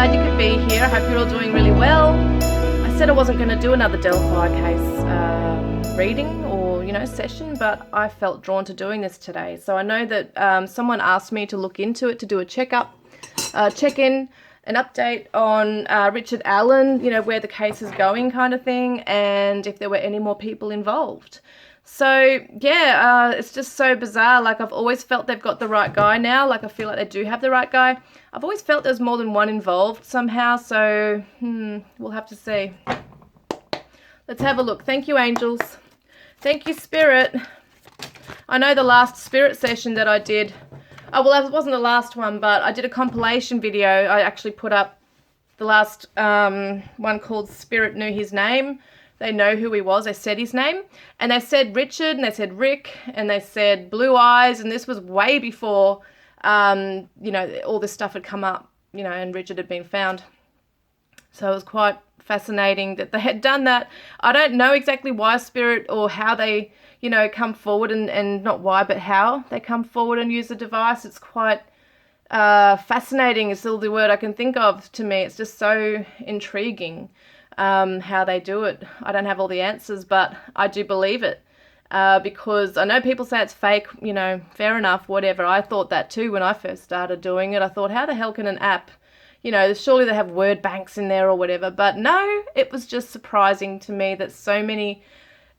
glad you could be here. I hope you're all doing really well. I said I wasn't going to do another Delphi case reading or, session, but I felt drawn to doing this today. So I know that someone asked me to look into it, to do a check-in, an update on Richard Allen, where the case is going kind of thing, and if there were any more people involved. So, yeah, it's just so bizarre. Like, I've always felt they've got the right guy now. Like, I feel like they do have the right guy. I've always felt there's more than one involved somehow. So, we'll have to see. Let's have a look. Thank you, angels. Thank you, Spirit. I know the last Spirit session that I did, it wasn't the last one, but I did a compilation video. I actually put up the last one called Spirit Knew His Name. They know who he was. They said his name. And they said Richard, and they said Rick, and they said Blue Eyes. And this was way before, all this stuff had come up, and Richard had been found. So it was quite fascinating that they had done that. I don't know exactly why Spirit or how they, come forward and not why, but how they come forward and use the device. It's quite fascinating. It's all the word I can think of to me. It's just so intriguing. How they do it. I don't have all the answers, but I do believe it because I know people say it's fake, fair enough, whatever. I thought that too when I first started doing it. I thought, how the hell can an app, surely they have word banks in there or whatever, but no, it was just surprising to me that so many,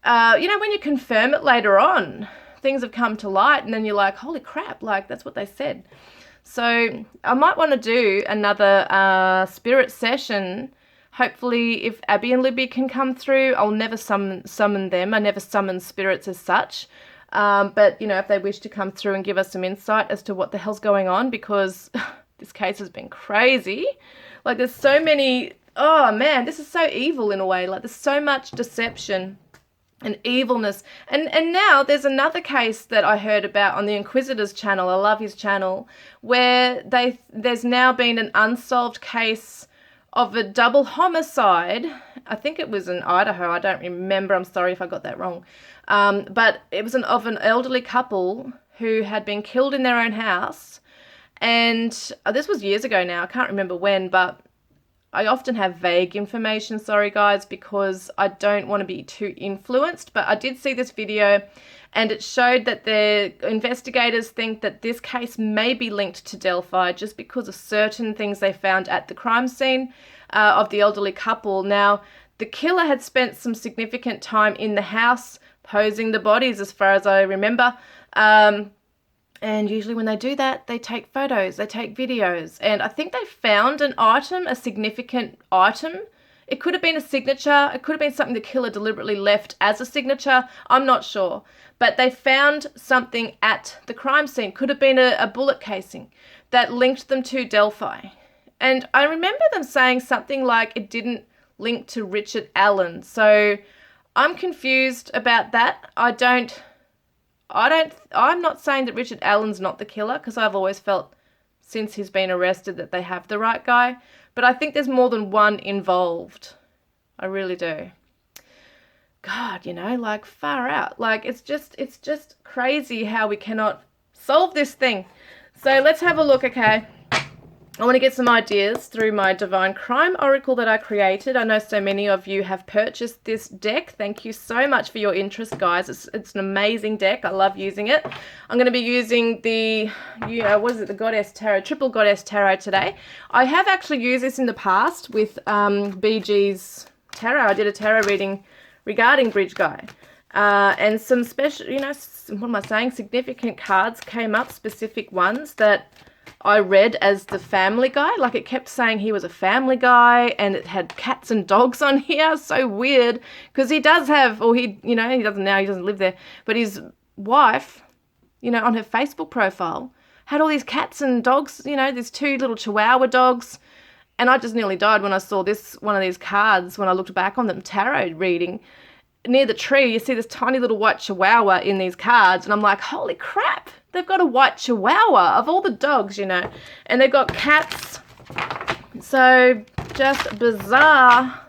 when you confirm it later on, things have come to light and then you're like, holy crap, like that's what they said. So I might want to do another Spirit session. Hopefully, if Abby and Libby can come through, I'll never summon them. I never summon spirits as such. But, if they wish to come through and give us some insight as to what the hell's going on, because this case has been crazy. Like, there's so many... Oh, man, this is so evil in a way. Like, there's so much deception and evilness. And now there's another case that I heard about on the Inquisitor's channel. I love his channel, where there's now been an unsolved case of a double homicide. I think it was in Idaho. I don't remember. I'm sorry if I got that wrong. But it was of an elderly couple who had been killed in their own house. And this was years ago now. I can't remember when, but I often have vague information. Sorry, guys, because I don't want to be too influenced. But I did see this video, and it showed that the investigators think that this case may be linked to Delphi just because of certain things they found at the crime scene of the elderly couple. Now, the killer had spent some significant time in the house posing the bodies, as far as I remember. And usually when they do that, they take photos, they take videos. And I think they found an item, a significant item. It could have been a signature. It could have been something the killer deliberately left as a signature. I'm not sure. But they found something at the crime scene. Could have been a bullet casing that linked them to Delphi. And I remember them saying something like it didn't link to Richard Allen. So I'm confused about that. I'm not saying that Richard Allen's not the killer, because I've always felt since he's been arrested that they have the right guy. But I think there's more than one involved. I really do. God, like far out. Like it's just crazy how we cannot solve this thing. So let's have a look, okay? I want to get some ideas through my Divine Crime Oracle that I created. I know so many of you have purchased this deck. Thank you so much for your interest, guys. It's an amazing deck. I love using it. I'm going to be using the, the Goddess Tarot, Triple Goddess Tarot today. I have actually used this in the past with BG's Tarot. I did a tarot reading regarding Bridge Guy. And some special, significant cards came up, specific ones that I read as the family guy. Like, it kept saying he was a family guy, and it had cats and dogs on here. So weird, because he does have, or he doesn't now, he doesn't live there, but his wife, on her Facebook profile, had all these cats and dogs, these two little Chihuahua dogs. And I just nearly died when I saw one of these cards, when I looked back on them, tarot reading. Near the tree, you see this tiny little white Chihuahua in these cards, and I'm like, holy crap, they've got a white Chihuahua of all the dogs, and they've got cats. So just bizarre.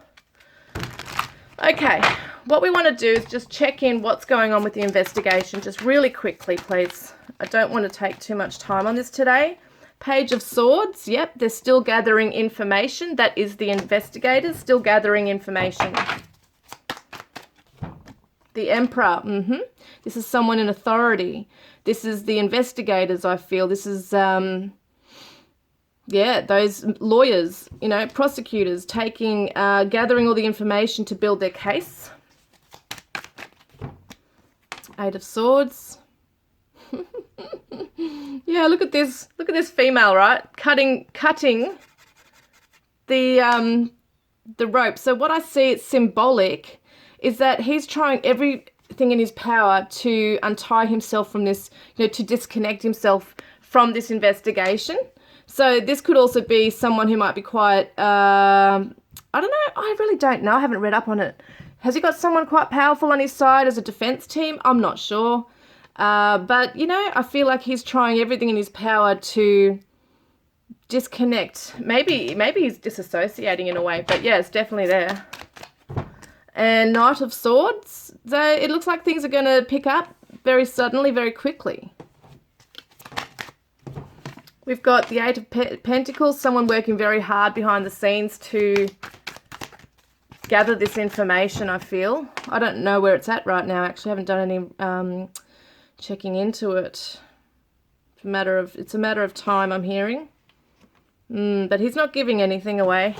Okay, what we want to do is just check in what's going on with the investigation, just really quickly, please. I don't want to take too much time on this today. Page of Swords, yep, they're still gathering information. That is the investigators still gathering information. The Emperor, this is someone in authority. This is the investigators, I feel. This is, yeah, those lawyers, you know, prosecutors taking, gathering all the information to build their case. Eight of Swords. Yeah, look at this. Look at this female, right? Cutting the rope. So what I see, it's symbolic, is that he's trying everything in his power to untie himself from this, you know, to disconnect himself from this investigation. So this could also be someone who might be quite, I don't know, I really don't know. I haven't read up on it. Has he got someone quite powerful on his side as a defense team? I'm not sure. But, you know, I feel like he's trying everything in his power to disconnect. Maybe he's disassociating in a way, but yeah, it's definitely there. And Knight of Swords. So it looks like things are going to pick up very suddenly, very quickly. We've got the Eight of Pentacles, someone working very hard behind the scenes to gather this information, I feel. I don't know where it's at right now, actually. I haven't done any checking into it. It's a matter of time, I'm hearing. But he's not giving anything away.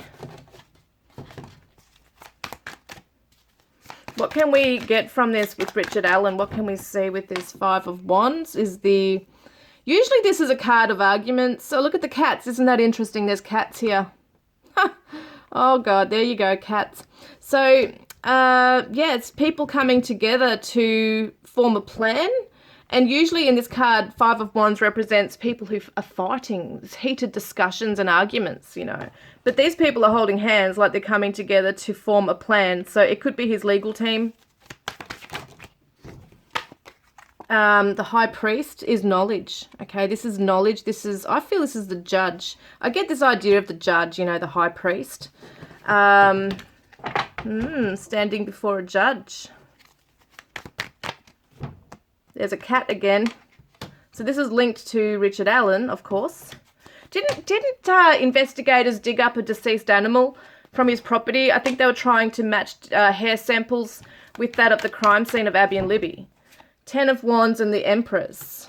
What can we get from this with Richard Allen? What can we see with this Five of Wands? Usually this is a card of arguments. So look at the cats. Isn't that interesting? There's cats here. Oh, God. There you go, cats. So, yeah, it's people coming together to form a plan. And usually in this card, Five of Wands represents people who are fighting. There's heated discussions and arguments, you know. But these people are holding hands like they're coming together to form a plan. So it could be his legal team. The High Priest is knowledge. Okay, this is knowledge. I feel this is the judge. I get this idea of the judge, you know, the High Priest. Standing before a judge. There's a cat again. So this is linked to Richard Allen, of course. Didn't investigators dig up a deceased animal from his property? I think they were trying to match hair samples with that of the crime scene of Abby and Libby. Ten of Wands and the Empress.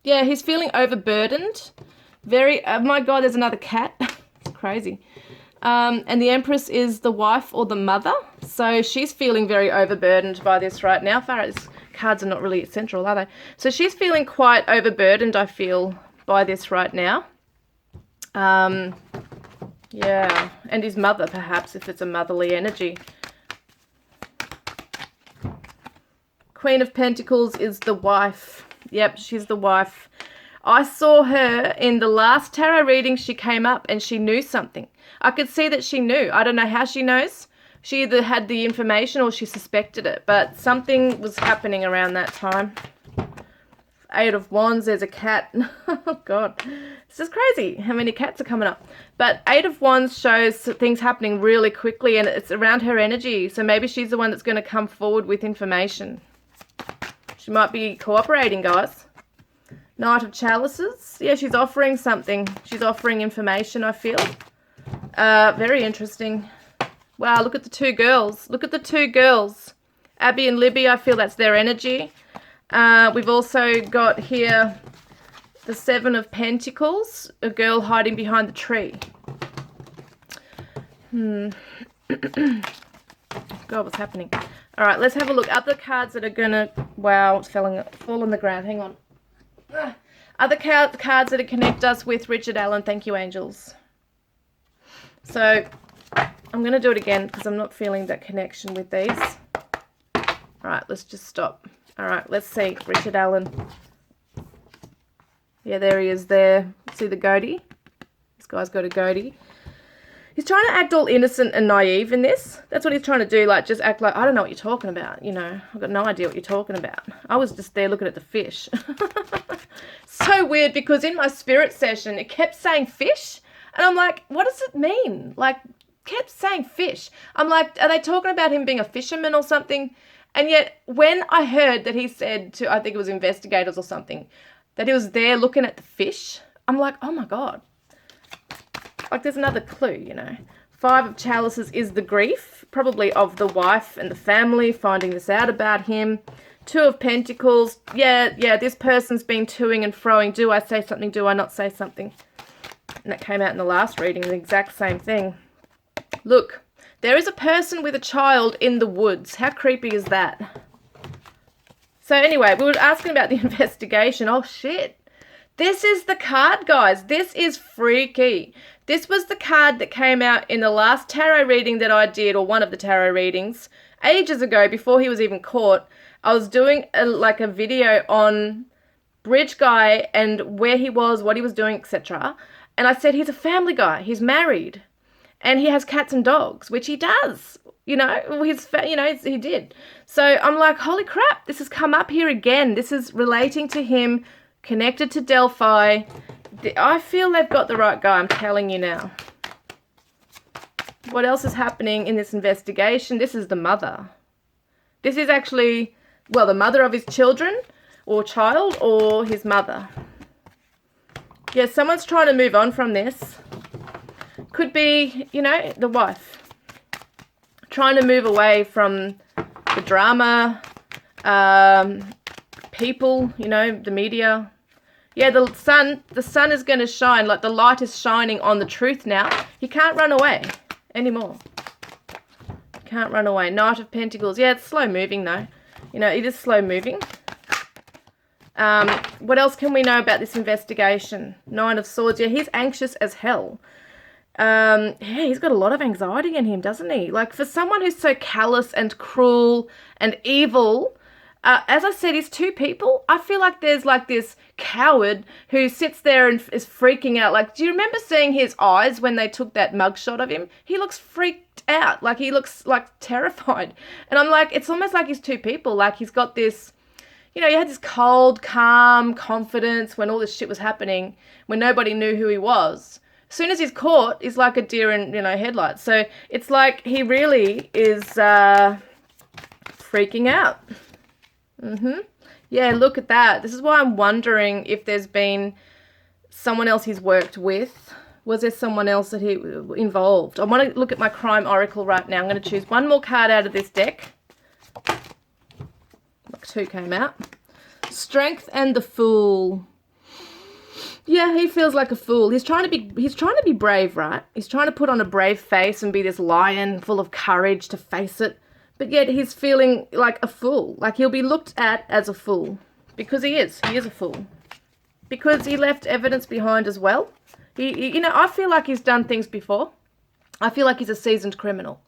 Yeah, he's feeling overburdened. Oh my God, there's another cat. It's crazy. And the Empress is the wife or the mother. So she's feeling very overburdened by this right now. Farah's cards are not really central, are they? So she's feeling quite overburdened, I feel, by this right now. Yeah, and his mother, perhaps, if it's a motherly energy. Queen of Pentacles is the wife. Yep, she's the wife. I saw her in the last tarot reading. She came up and she knew something. I could see that she knew. I don't know how she knows. She either had the information or she suspected it, but something was happening around that time. Eight of Wands, there's a cat. Oh, God. This is crazy how many cats are coming up. But Eight of Wands shows things happening really quickly, and it's around her energy. So maybe she's the one that's going to come forward with information. She might be cooperating, guys. Knight of Chalices. Yeah, she's offering something. She's offering information, I feel. Very interesting. Wow, look at the two girls. Look at the two girls. Abby and Libby, I feel that's their energy. We've also got here the Seven of Pentacles, a girl hiding behind the tree. God, what's happening? All right, let's have a look. Other cards that are going to... Wow, it's fall on the ground. Hang on. Other cards that connect us with Richard Allen. Thank you, angels. So I'm going to do it again because I'm not feeling that connection with these. All right, let's just stop. All right, let's see. Richard Allen. Yeah, there he is there. See the goatee? This guy's got a goatee. He's trying to act all innocent and naive in this. That's what he's trying to do, like just act like, I don't know what you're talking about, you know. I've got no idea what you're talking about. I was just there looking at the fish. So weird because in my spirit session, it kept saying fish. And I'm like, what does it mean? Like, kept saying fish. I'm like, are they talking about him being a fisherman or something? And yet when I heard that he said to, I think it was investigators or something, that he was there looking at the fish, I'm like, oh my God. Like, there's another clue, you know. 5 of chalices is the grief, probably of the wife and the family finding this out about him. 2 of pentacles. Yeah, this person's been toing and froing. Do I say something? Do I not say something? And that came out in the last reading, the exact same thing. Look, there is a person with a child in the woods. How creepy is that? So anyway, we were asking about the investigation. Oh, shit. This is the card, guys. This is freaky. This was the card that came out in the last tarot reading that I did, or one of the tarot readings, ages ago, before he was even caught. I was doing a video on Bridge Guy and where he was, what he was doing, etc. And I said he's a family guy. He's married. And he has cats and dogs, which he does. You know, he did. So I'm like, holy crap, this has come up here again. This is relating to him, connected to Delphi. I feel they've got the right guy, I'm telling you now. What else is happening in this investigation? This is the mother. This is actually, well, the mother of his children, or child, or his mother. Yeah, someone's trying to move on from this. Could be, you know, the wife. Trying to move away from the drama, people, you know, the media. Yeah, the sun is going to shine, like the light is shining on the truth now. He can't run away anymore. Can't run away. Knight of Pentacles. Yeah, it's slow moving though. You know, it is slow moving. What else can we know about this investigation? 9 of Swords. Yeah, he's anxious as hell. Yeah, he's got a lot of anxiety in him, doesn't he? Like, for someone who's so callous and cruel and evil, as I said, he's 2 people. I feel like there's like this coward who sits there and is freaking out. Like, do you remember seeing his eyes when they took that mugshot of him? He looks freaked out. Like, he looks like terrified. And I'm like, it's almost like he's 2 people. Like, he's got this, you know, he had this cold, calm confidence when all this shit was happening, when nobody knew who he was. As soon as he's caught, he's like a deer in, you know, headlights. So it's like he really is freaking out. Yeah, look at that. This is why I'm wondering if there's been someone else he's worked with. Was there someone else that he involved? I want to look at my crime oracle right now. I'm going to choose one more card out of this deck. Look, 2 came out. Strength and the Fool. Yeah, he feels like a fool. He's trying to be brave, right? He's trying to put on a brave face and be this lion full of courage to face it. But yet he's feeling like a fool. Like, he'll be looked at as a fool. Because he is. He is a fool. Because he left evidence behind as well. He you know, I feel like he's done things before. I feel like he's a seasoned criminal.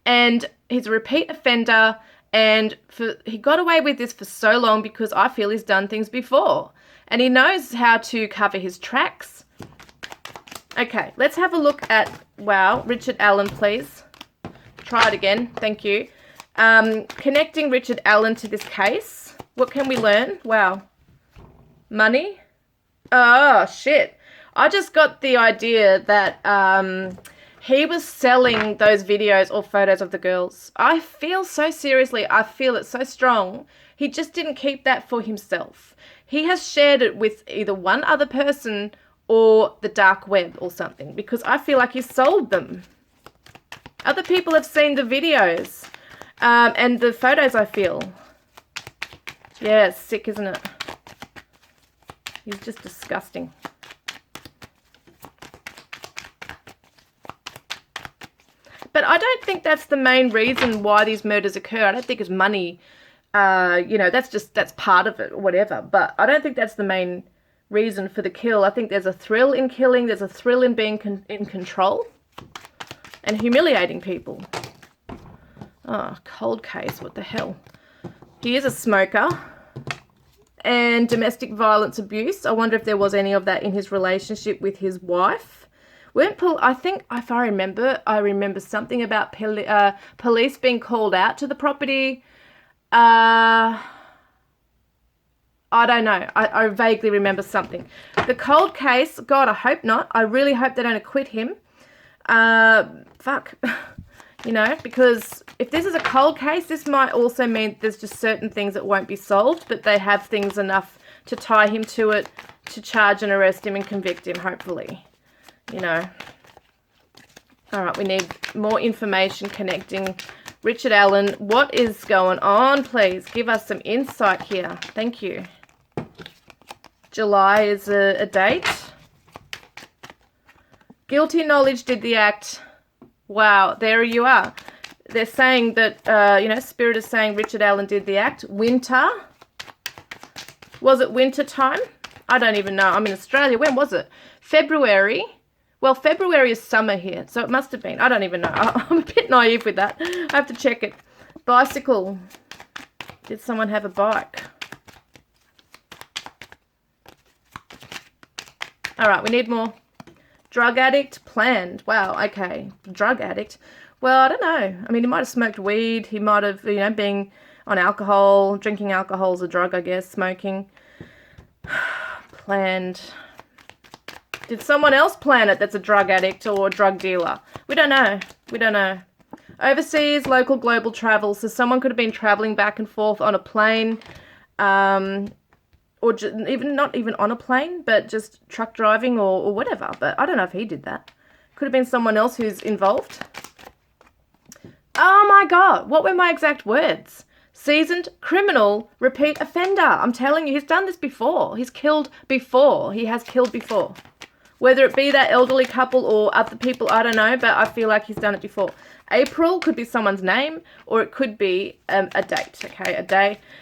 And he's a repeat offender. And he got away with this for so long because I feel he's done things before. And he knows how to cover his tracks. Okay, let's have a look at, wow, Richard Allen, please. Try it again. Thank you. Connecting Richard Allen to this case. What can we learn? Wow. Money? Oh, shit. I just got the idea that he was selling those videos or photos of the girls. I feel so seriously. I feel it so strong. He just didn't keep that for himself. He has shared it with either one other person or the dark web or something, because I feel like he sold them. Other people have seen the videos and the photos, I feel. Yeah, it's sick, isn't it? He's just disgusting. But I don't think that's the main reason why these murders occur. I don't think it's money. You know, that's part of it or whatever. But I don't think that's the main reason for the kill. I think there's a thrill in killing. There's a thrill in being in control and humiliating people. Oh, cold case. What the hell? He is a smoker. And domestic violence abuse. I wonder if there was any of that in his relationship with his wife. I think, if I remember something about police being called out to the property. I don't know. I vaguely remember something. The cold case, God, I hope not. I really hope they don't acquit him. Fuck. You know, because if this is a cold case, this might also mean there's just certain things that won't be solved, but they have things enough to tie him to it to charge and arrest him and convict him, hopefully. You know. All right, we need more information connecting Richard Allen. What is going on, please? Give us some insight here. Thank you. July is a date. Guilty knowledge did the act. Wow, there you are. They're saying that, you know, Spirit is saying Richard Allen did the act. Winter. Was it winter time? I don't even know. I'm in Australia. When was it? February. Well, February is summer here, so it must have been. I don't even know. I'm a bit naive with that. I have to check it. Bicycle. Did someone have a bike? All right, we need more. Drug addict, planned. Wow, okay. Drug addict. Well, I don't know. I mean, he might have smoked weed. He might have, you know, being on alcohol. Drinking alcohol is a drug, I guess. Smoking. Planned. Did someone else plan it that's a drug addict or a drug dealer? We don't know. We don't know. Overseas, local, global travel. So someone could have been traveling back and forth on a plane, or even not even on a plane, but just truck driving or whatever. But I don't know if he did that. Could have been someone else who's involved. Oh my God, what were my exact words? Seasoned criminal, repeat offender. I'm telling you, he's done this before. He's killed before. He has killed before. Whether it be that elderly couple or other people, I don't know, but I feel like he's done it before. April could be someone's name, or it could be a date, okay?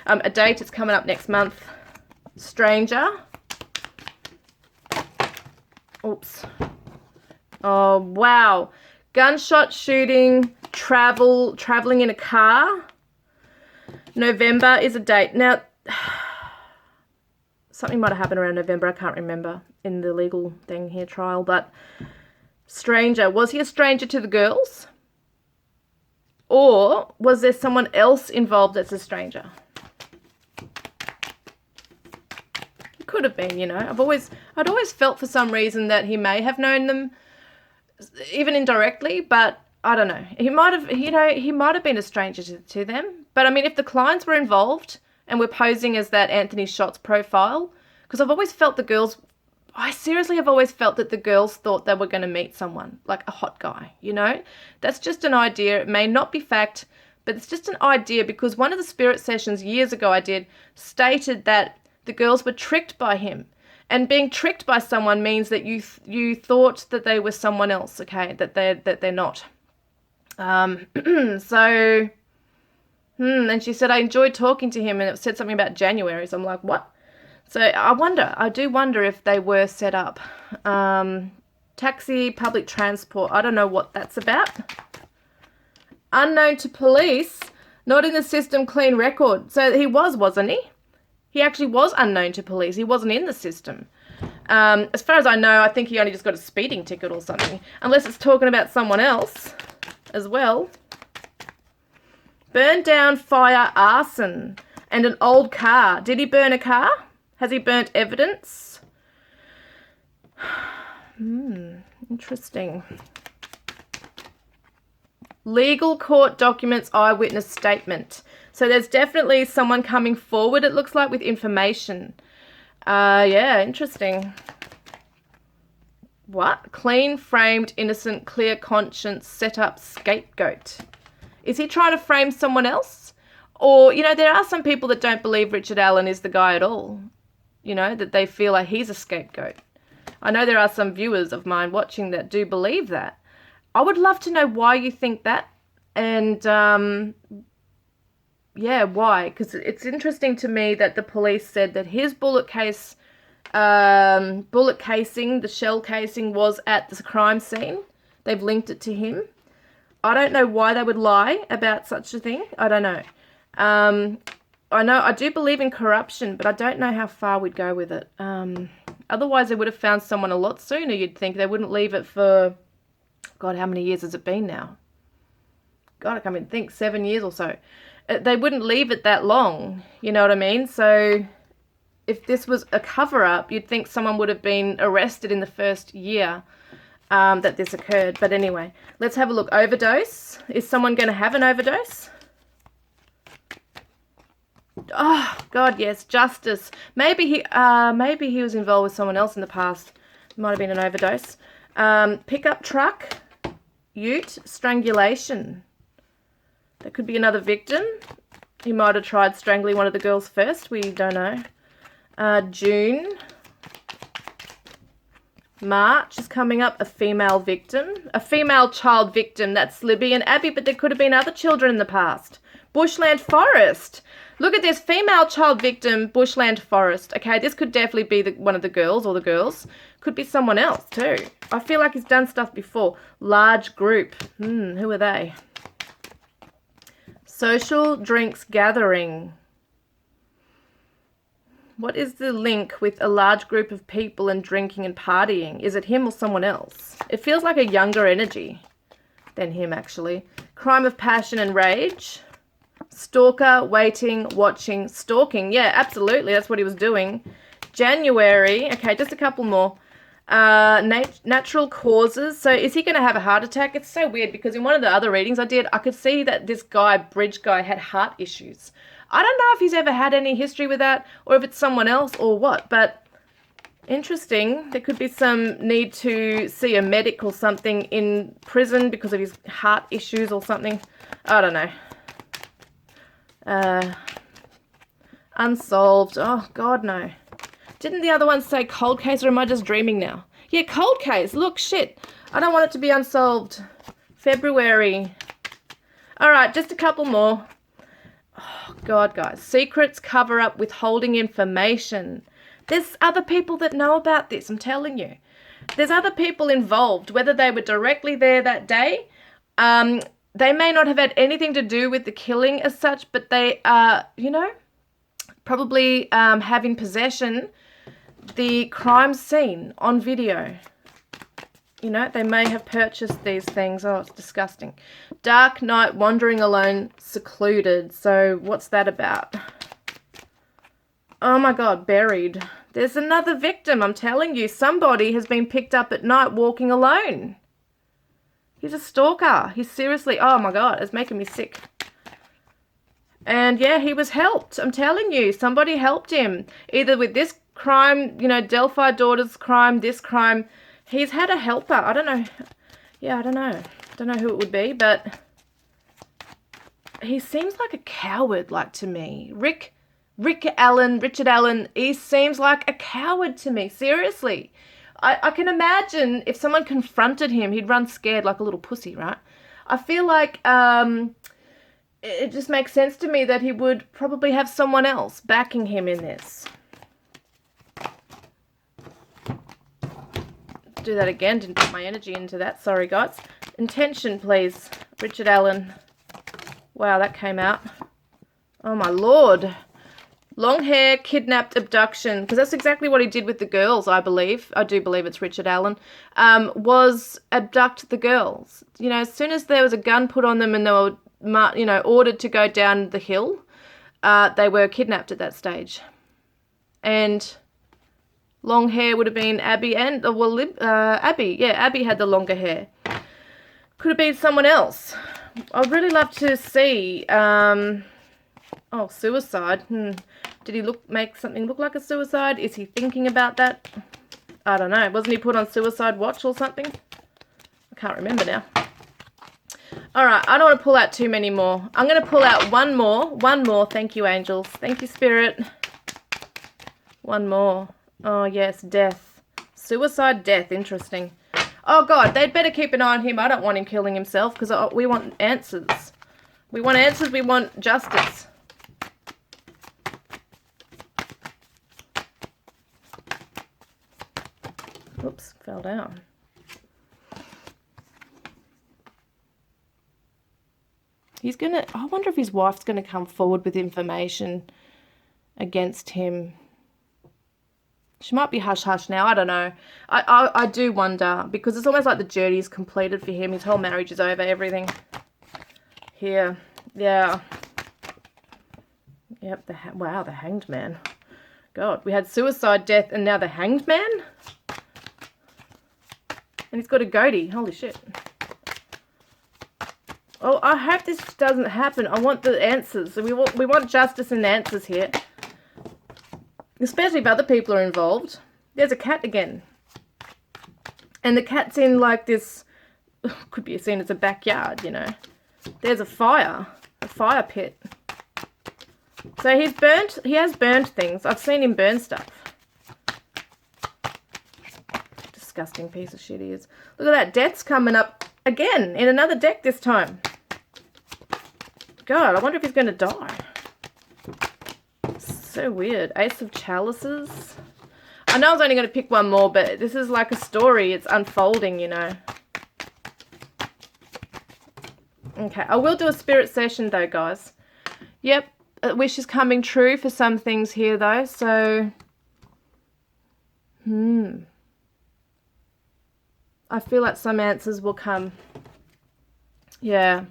A date is coming up next month. Stranger. Oops. Oh, wow. Gunshot shooting, traveling in a car. November is a date. Now, something might have happened around November. I can't remember in the legal thing here, trial. But stranger. Was he a stranger to the girls? Or was there someone else involved that's a stranger? It could have been, you know. I'd always felt for some reason that he may have known them, even indirectly, but I don't know. He might have, you know, he might have been a stranger to them. But I mean, if the clients were involved and were posing as that Anthony Shots profile, because I've always felt the girls, I seriously have always felt that the girls thought they were going to meet someone, like a hot guy, you know? That's just an idea. It may not be fact, but it's just an idea, because one of the spirit sessions years ago I did stated that the girls were tricked by him. And being tricked by someone means that you thought that they were someone else, okay? That they're not. So, and she said, I enjoyed talking to him, and it said something about January. So I'm like, what? So I do wonder if they were set up. Taxi, public transport, I don't know what that's about. Unknown to police, not in the system, clean record. So he wasn't he? He actually was unknown to police. He wasn't in the system. As far as I know, I think he only just got a speeding ticket or something. Unless it's talking about someone else as well. Burn down, fire, arson, and an old car. Did he burn a car? Has he burnt evidence? Interesting. Legal court documents, eyewitness statement. So there's definitely someone coming forward, it looks like, with information. Yeah, interesting. What? Clean, framed, innocent, clear conscience, set up, scapegoat. Is he trying to frame someone else? Or, you know, there are some people that don't believe Richard Allen is the guy at all. You know, that they feel like he's a scapegoat. I know there are some viewers of mine watching that do believe that. I would love to know why you think that. And, yeah, why? Because it's interesting to me that the police said that his bullet casing, the shell casing, was at the crime scene. They've linked it to him. I don't know why they would lie about such a thing. I don't know. I do believe in corruption, but I don't know how far we'd go with it. Otherwise, they would have found someone a lot sooner, you'd think. They wouldn't leave it for, God, how many years has it been now? God, I can't even think, 7 years or so. They wouldn't leave it that long, you know what I mean? So if this was a cover-up, you'd think someone would have been arrested in the first year that this occurred. But anyway, let's have a look. Overdose. Is someone going to have an overdose? Oh, God, yes, justice. Maybe he was involved with someone else in the past. Might have been an overdose. Pickup truck, ute, strangulation. That could be another victim. He might have tried strangling one of the girls first. We don't know. June. March is coming up. A female victim. A female child victim. That's Libby and Abby, but there could have been other children in the past. Bushland forest. Look at this. Female child victim, bushland forest. Okay, this could definitely be one of the girls or the girls. Could be someone else too. I feel like he's done stuff before. Large group. Who are they? Social drinks gathering. What is the link with a large group of people and drinking and partying? Is it him or someone else? It feels like a younger energy than him, actually. Crime of passion and rage. Stalker, waiting, watching, stalking. Yeah, absolutely. That's what he was doing. January. Okay, just a couple more. Natural causes. So is he going to have a heart attack? It's so weird because in one of the other readings I did, I could see that this guy, bridge guy, had heart issues. I don't know if he's ever had any history with that or if it's someone else or what, but interesting. There could be some need to see a medic or something in prison because of his heart issues or something. I don't know. Unsolved. Oh, God, no. Didn't the other one say cold case or am I just dreaming now? Yeah, cold case. Look, shit. I don't want it to be unsolved. February. All right, just a couple more. Oh, God, guys. Secrets, cover up, withholding information. There's other people that know about this, I'm telling you. There's other people involved, whether they were directly there that day. They may not have had anything to do with the killing as such, but they are, probably have in possession the crime scene on video. They may have purchased these things. Oh, it's disgusting. Dark night, wandering alone, secluded. So what's that about? Oh my God, buried. There's another victim, I'm telling you. Somebody has been picked up at night walking alone. He's a stalker. He's seriously, oh my God, it's making me sick. And yeah, he was helped. I'm telling you, somebody helped him. Either with this crime, Delphi daughter's crime, this crime. He's had a helper. I don't know. Yeah, I don't know. Don't know who it would be, but he seems like a coward, to me. Richard Allen, he seems like a coward to me. Seriously. I can imagine if someone confronted him, he'd run scared like a little pussy, right? I feel like it just makes sense to me that he would probably have someone else backing him in this. Do that again. Didn't put my energy into that. Sorry, guys. Intention, please. Richard Allen. Wow, that came out. Oh, my Lord. Long hair, kidnapped, abduction. Because that's exactly what he did with the girls, I believe. I do believe it's Richard Allen. Was abduct the girls. As soon as there was a gun put on them and they were, ordered to go down the hill, they were kidnapped at that stage. And long hair would have been Abby and, Abby. Yeah, Abby had the longer hair. Could have been someone else. I'd really love to see, suicide. Did he make something look like a suicide? Is he thinking about that? I don't know. Wasn't he put on suicide watch or something? I can't remember now. All right, I don't want to pull out too many more. I'm going to pull out one more. One more. Thank you, angels. Thank you, spirit. One more. Oh, yes, death. Suicide, death. Interesting. Oh, God, they'd better keep an eye on him. I don't want him killing himself because we want answers. We want answers. We want justice. Oops, fell down. I wonder if his wife's going to come forward with information against him. She might be hush-hush now. I don't know. I do wonder because it's almost like the journey is completed for him. His whole marriage is over, everything. Here. Yeah. Yep. Wow, the hanged man. God, we had suicide, death, and now the hanged man? And he's got a goatee. Holy shit. Oh, I hope this doesn't happen. I want the answers. We want justice and answers here. Especially if other people are involved. There's a cat again. And the cat's in like this, could be seen as a backyard, you know. There's a fire pit. So he has burnt things. I've seen him burn stuff. Disgusting piece of shit he is. Look at that, death's coming up again in another deck this time. God, I wonder if he's going to die. So weird. Ace of Chalices. I know I was only going to pick one more, but this is like a story. It's unfolding, you know. Okay, I will do a spirit session though, guys. Yep, a wish is coming true for some things here though, so... I feel like some answers will come. Yeah.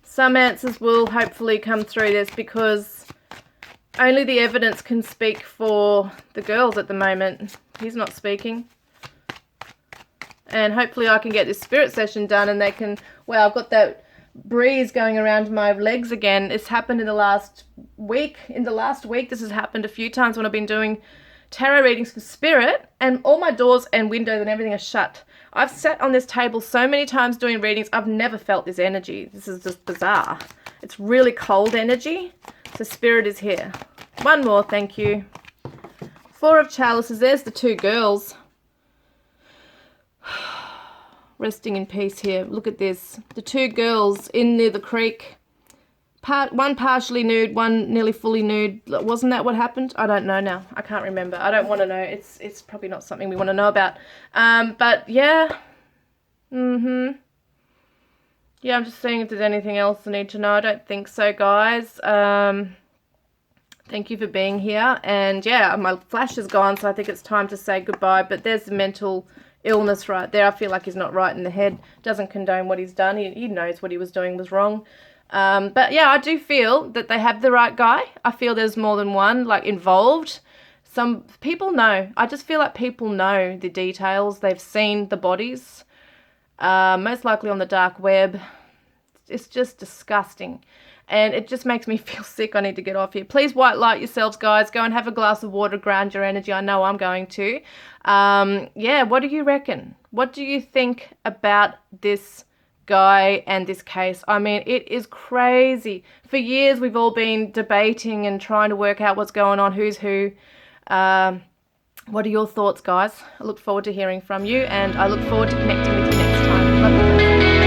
Some answers will hopefully come through this because only the evidence can speak for the girls at the moment. He's not speaking. And hopefully I can get this spirit session done and they can... Well, I've got that breeze going around my legs again. It's happened in the last week. In the last week, this has happened a few times when I've been doing tarot readings for spirit, and all my doors and windows and everything are shut. I've sat on this table so many times doing readings. I've never felt this energy. This is just bizarre. It's really cold energy. So spirit is here. One more, thank you. Four of Chalices. There's the two girls. Resting in peace here. Look at this. The two girls in near the creek. One partially nude, one nearly fully nude. Wasn't that what happened? I don't know now. I can't remember. I don't want to know. It's probably not something we want to know about. But yeah. Yeah, I'm just seeing if there's anything else I need to know. I don't think so, guys. Thank you for being here. And yeah, my flash is gone, so I think it's time to say goodbye. But there's the mental illness right there. I feel like he's not right in the head. Doesn't condone what he's done. He knows what he was doing was wrong. But yeah, I do feel that they have the right guy. I feel there's more than one, like, involved. Some people know. I just feel like people know the details. They've seen the bodies, most likely on the dark web. It's just disgusting. And it just makes me feel sick. I need to get off here. Please white light yourselves, guys. Go and have a glass of water, ground your energy. I know I'm going to. Yeah, what do you reckon? What do you think about this guy and this case? I mean, it is crazy. For years we've all been debating and trying to work out what's going on, who's who. What are your thoughts, guys? I look forward to hearing from you, and I look forward to connecting with you next time. Love you.